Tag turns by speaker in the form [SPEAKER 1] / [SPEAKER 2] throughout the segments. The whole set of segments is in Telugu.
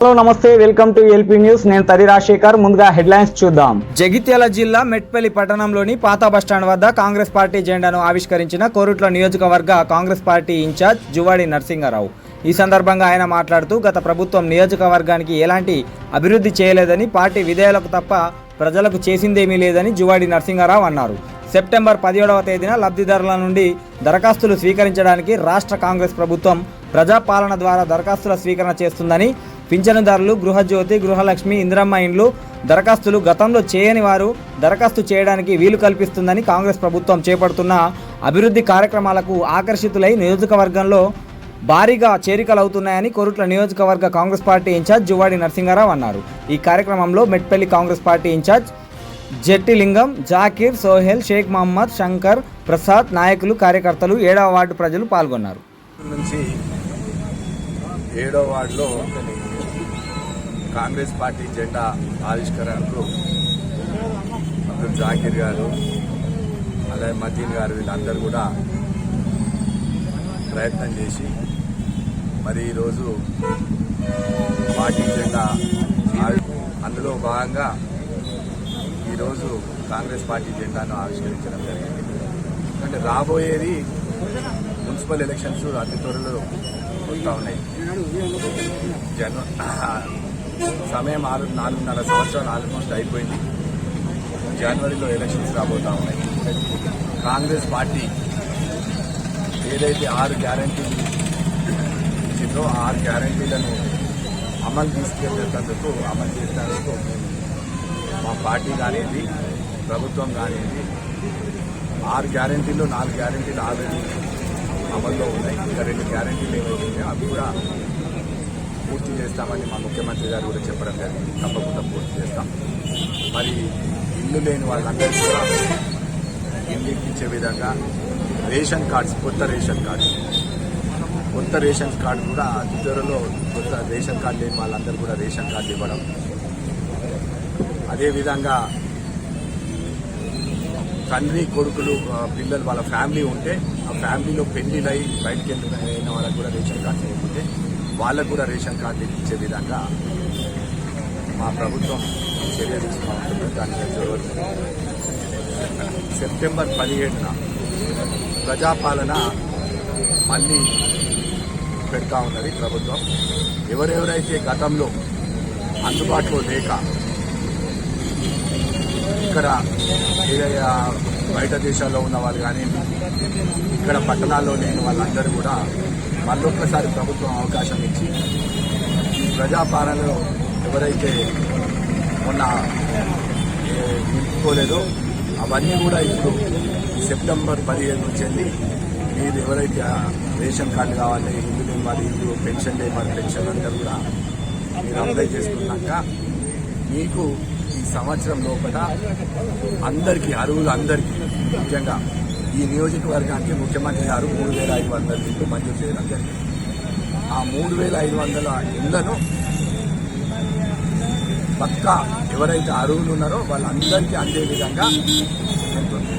[SPEAKER 1] హలో నమస్తే, వెల్కమ్ టు ఎల్పీ న్యూస్. నేను తరి రాజశేఖర్. ముందుగా హెడ్లైన్స్ చూద్దాం.
[SPEAKER 2] జగిత్యాల జిల్లా మెట్పల్లి పట్టణంలోని పాత బస్టాండ్ వద్ద కాంగ్రెస్ పార్టీ జెండాను ఆవిష్కరించిన కోరుట్ల నియోజకవర్గ కాంగ్రెస్ పార్టీ ఇన్ఛార్జ్ జువాడి నరసింహారావు. ఈ సందర్భంగా ఆయన మాట్లాడుతూ గత ప్రభుత్వం నియోజకవర్గానికి ఎలాంటి అభివృద్ధి చేయలేదని, పార్టీ విధేయులకు తప్ప ప్రజలకు చేసిందేమీ లేదని జువాడి నరసింహారావు అన్నారు. సెప్టెంబర్ 17వ తేదీన లబ్ధిదారుల నుండి దరఖాస్తులు స్వీకరించడానికి రాష్ట్ర కాంగ్రెస్ ప్రభుత్వం ప్రజాపాలన ద్వారా దరఖాస్తుల స్వీకరణ చేస్తుందని, పింఛనుదారులు, గృహజ్యోతి, గృహలక్ష్మి, ఇందిరమ్మ ఇండ్లు దరఖాస్తులు గతంలో చేయని వారు దరఖాస్తు చేయడానికి వీలు కల్పిస్తుందని, కాంగ్రెస్ ప్రభుత్వం చేపడుతున్న అభివృద్ధి కార్యక్రమాలకు ఆకర్షితులై నియోజకవర్గంలో భారీగా చేరికలవుతున్నాయని కోరుట్ల నియోజకవర్గ కాంగ్రెస్ పార్టీ ఇన్ఛార్జ్ జువాడి నరసింహారావు అన్నారు. ఈ కార్యక్రమంలో మెట్పల్లి కాంగ్రెస్ పార్టీ ఇన్ఛార్జ్ జట్టిలింగం, జాకీర్, సోహెల్, షేక్ మహమ్మద్, శంకర్, ప్రసాద్, నాయకులు, కార్యకర్తలు, 7వ వార్డు ప్రజలు పాల్గొన్నారు.
[SPEAKER 3] నుంచి 7వ వార్డులో కాంగ్రెస్ పార్టీ జెండా ఆవిష్కరణకు అబ్దుల్ జాకీర్ గారు, అలాగే మదీన్ గారు వీళ్ళందరూ కూడా ప్రయత్నం చేసి మరి ఈరోజు పార్టీ జెండా అందులో భాగంగా ఈరోజు కాంగ్రెస్ పార్టీ జెండాను ఆవిష్కరించడం జరిగింది. ఎందుకంటే రాబోయేది మున్సిపల్ ఎలక్షన్స్ అతి త్వరలో వస్తూ ఉన్నాయి. సమయం 4.5 సంవత్సరాలు ఆల్మోస్ట్ అయిపోయింది. జనవరిలో ఎలక్షన్స్ రాబోతూ ఉన్నాయి. కాంగ్రెస్ పార్టీ ఏదైతే 6 గ్యారంటీలు ఇచ్చిందో 6 గ్యారంటీలను అమలు తీసుకెళ్లేందుకు అమలు చేసేందుకు మా పార్టీ కానివ్వండి, ప్రభుత్వం కానివ్వండి, 6 గ్యారంటీలు 4 గ్యారంటీలు ఆల్రెడీ అమల్లో ఉన్నాయి. ఇంకా 2 గ్యారంటీలు ఏవైతే ఉన్నాయో అవి కూడా పూర్తి చేస్తామని మా ముఖ్యమంత్రి గారు కూడా చెప్పడం జరిగింది. తప్పకుండా పూర్తి చేస్తాం. మరి ఇల్లు లేని వాళ్ళందరికీ కూడా ఇల్లు ఇప్పించే విధంగా రేషన్ కార్డ్స్, కొత్త రేషన్ కార్డు కూడా అతి త్వరలో కొత్త రేషన్ కార్డు లేని వాళ్ళందరూ కూడా రేషన్ కార్డు ఇవ్వడం. అదేవిధంగా తండ్రి, కొడుకులు, పిల్లలు వాళ్ళ ఫ్యామిలీ ఉంటే ఆ ఫ్యామిలీలో పెళ్లిలై బయటికి వెళ్ళిన వాళ్ళకు కూడా రేషన్ కార్డు లేకపోతే వాళ్ళకు కూడా రేషన్ కార్డు ఇచ్చే విధంగా మా ప్రభుత్వం చర్య తీసుకుంటుంది. దానికి సెప్టెంబర్ 17న ప్రజాపాలన మళ్ళీ పెడతా ఉన్నది ప్రభుత్వం. ఎవరెవరైతే గతంలో అందుబాటులో లేక ఇక్కడ ఏదైనా బయట దేశాల్లో ఉన్న వాళ్ళు కానీ ఇక్కడ పట్టణాల్లో లేని వాళ్ళందరూ కూడా మళ్ళొక్కసారి ప్రభుత్వం అవకాశం ఇచ్చి ఈ ప్రజాపాలనలో ఎవరైతే మొన్న నిలుపుకోలేదో అవన్నీ కూడా ఇప్పుడు సెప్టెంబర్ 15 నుంచి వెళ్ళి మీరు ఎవరైతే రేషన్ కార్డు కావాలి, ఇల్లు లేని వారి ఇల్లు, పెన్షన్ లేని వారి పెన్షన్ అందరూ కూడా మీరు అప్లై చేసుకున్నాక మీకు ఈ సంవత్సరం లోపల అందరికీ అర్హులందరికీ, ముఖ్యంగా ఈ నియోజకవర్గానికి ముఖ్యమంత్రి గారు 3,500 ఇల్లు మంజూరు చేయడం జరిగింది. ఆ 3,500 ఇళ్లను పక్కా ఎవరైతే అర్హులు ఉన్నారో వాళ్ళందరికీ అందే విధంగా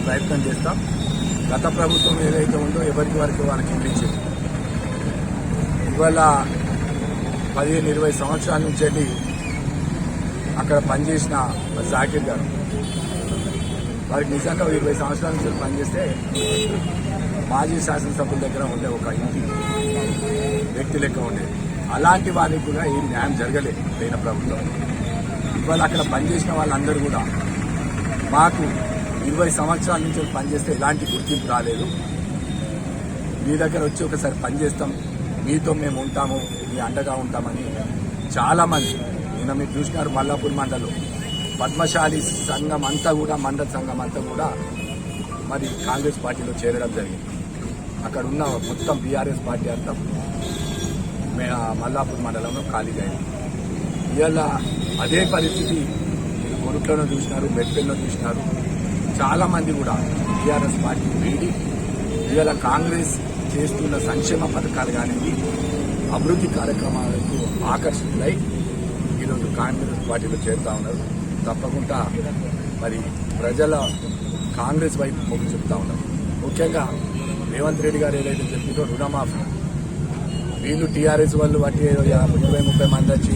[SPEAKER 3] ప్రయత్నం చేస్తాం. గత ప్రభుత్వం ఏదైతే ఉందో ఎవరికి వరకు వాళ్ళకి ఇప్పించింది. ఇవాళ 15-20 సంవత్సరాల నుంచి వెళ్ళి అక్కడ పనిచేసిన జాకీర్ గారు వారికి నిజంగా 20 సంవత్సరాల నుంచి పనిచేస్తే మాజీ శాసనసభ్యుల దగ్గర ఉండే ఒక ఇంటి వ్యక్తి లెక్క ఉండేది. అలాంటి వారికి కూడా ఏం న్యాయం జరగలేదు పోయిన ప్రభుత్వం. ఇవాళ అక్కడ పనిచేసిన వాళ్ళందరూ కూడా మాకు 20 సంవత్సరాల నుంచి పనిచేస్తే ఎలాంటి గుర్తింపు రాలేదు, మీ దగ్గర వచ్చి ఒకసారి పనిచేస్తాం, మీతో మేము ఉంటాము, మీ అండగా ఉంటామని చాలామంది నిన్న మీరు చూసినారు. మల్లాపూర్ మండలం పద్మశాలి సంఘం అంతా కూడా, మండల సంఘం అంతా కూడా మరి కాంగ్రెస్ పార్టీలో చేరడం జరిగింది. అక్కడ ఉన్న మొత్తం బీఆర్ఎస్ పార్టీ అంతా మల్లాపూర్ మండలంలో ఖాళీగా అయింది. ఇవాళ అదే పరిస్థితి మీరు కొరుట్లోనూ చూసినారు, మెట్పల్లిలో చూసినారు. చాలామంది కూడా బీఆర్ఎస్ పార్టీ వీడి ఇవాళ కాంగ్రెస్ చేస్తున్న సంక్షేమ పథకాలు కానివ్వండి, అభివృద్ధి కార్యక్రమాలకు ఆకర్షితులై ఈరోజు కాంగ్రెస్ పార్టీలో చేరుతా ఉన్నారు. తప్పకుండా మరి ప్రజల కాంగ్రెస్ వైపు మొగ్గు చెప్తా ఉన్నారు. ముఖ్యంగా రేవంత్ రెడ్డి గారు ఏదైతే చెప్పిందో రుణమాఫీ, వీళ్ళు టీఆర్ఎస్ వాళ్ళు బట్టి 20-30 మంది వచ్చి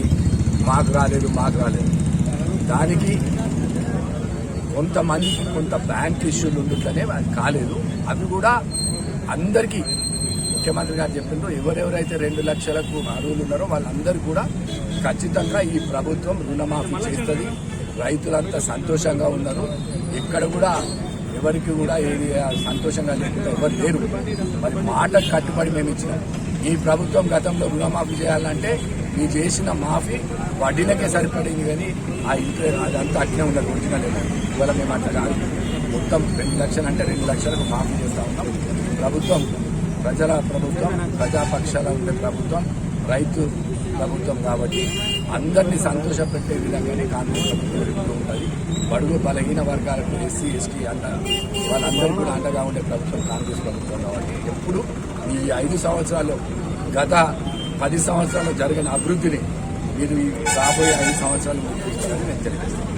[SPEAKER 3] మాకు రాలేదు దానికి కొంతమందికి కొంత బ్యాంక్ ఇష్యూలు ఉండట్లనే అది కాలేదు. అవి కూడా అందరికీ ముఖ్యమంత్రి గారు చెప్పిండ్రు, ఎవరెవరైతే 2 లక్షలకు అర్హులు ఉన్నారో వాళ్ళందరూ కూడా ఖచ్చితంగా ఈ ప్రభుత్వం రుణమాఫీ చేస్తుంది. రైతులంతా సంతోషంగా ఉన్నారు. ఎక్కడ కూడా ఎవరికి కూడా ఏది సంతోషంగా లేకుండా ఎవరు లేరు. మరి మాట కట్టుబడి మేము ఇచ్చినాం. ఈ ప్రభుత్వం గతంలో రుణమాఫీ చేయాలంటే ఈ చేసిన మాఫీ వడ్డీలకే సరిపడింది, కానీ ఆ ఇంట్రెస్ట్ అదంతా అట్నే ఉన్నది ఒరిజినల్. ఇవాళ మేము అట్లా కాదు, మొత్తం 2 లక్షలు అంటే 2 లక్షలకు మాఫీ చేస్తూ ఉన్నాం. ప్రభుత్వం ప్రజల ప్రభుత్వం, ప్రజాపక్షాల ఉండే ప్రభుత్వం, రైతు ప్రభుత్వం కాబట్టి అందరినీ సంతోషపెట్టే విధంగానే కాంగ్రెస్ ప్రభుత్వం ఎప్పుడు ఉంటుంది. బడుగు బలహీన వర్గాలకు ఎస్సీ ఎస్టీ వాళ్ళందరూ కూడా అండగా ఉండే ప్రభుత్వం కాంగ్రెస్ ప్రభుత్వం కాబట్టి ఎప్పుడు ఈ 5 సంవత్సరాలు గత 10 సంవత్సరాల్లో జరిగిన అభివృద్ధిని మీరు ఈ రాబోయే 5 సంవత్సరాలు మీరు చూస్తారని నేను తెలియజేస్తాను.